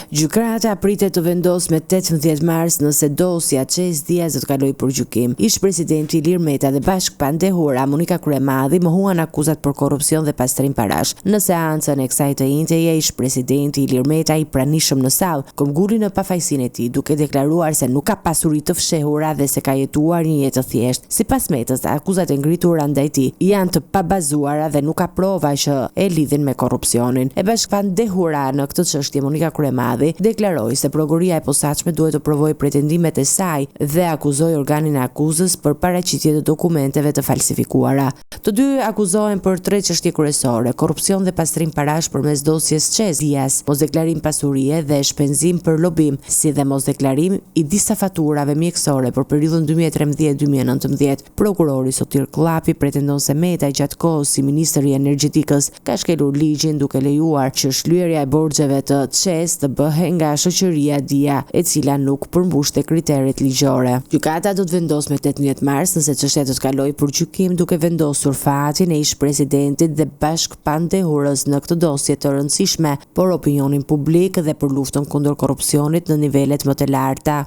Gjykata pritet të vendosë me 18 mars nëse dosja Qes Diaz do të kalojë për gjykim. Ish presidenti Ilir Meta dhe bashkëpandehura Monika Kryemadhi mohuan akuzat për korrupsion dhe pastrim parash. Në seancën e kësaj të njëjtëje, ish presidenti Ilir Meta i pranishëm në sallë nguli në pafajësinë e tij, duke deklaruar se nuk ka pasuri të fshehura dhe se ka jetuar një jetë të thjeshtë. Sipas Metës, akuzat e ngritura ndaj tij janë të pabazuara dhe nuk ka prova që e lidhin me korrupsionin. E bashkëpandehura në këtë çështje Monika Kryemadhi deklaroi se prokuroria e posaçme duhet të provojë pretendimet e saj dhe akuzoi organin e akuzës për paraqitje të dokumenteve të falsifikuara. Të dy akuzohen për 3 çështje kryesore: korrupsion dhe pastrim parash përmes dosjes Qes Diaz, mosdeklarim pasurie dhe shpenzim për lobim, si dhe mosdeklarim i disa faturave mjekësore për periudhën 2013-2019. Prokurori Sotir Kullapi pretendon se Meta gjatë kohës si ministër i energjetikës ka shkelur ligjin duke lejuar që shlyerja e borxheve të Qes të bëhej nga shoqëria Dia, e cila nuk përmbushte kriteret ligjore. Gjykata do të vendosë me 18 mars nëse çështja do të kalojë për gjykim, duke vendosur fatin e ish presidentit dhe bashkëpandehurës në këtë dosje të rëndësishme për opinionin publik dhe për luftën kundër korrupsionit në nivelet më të larta.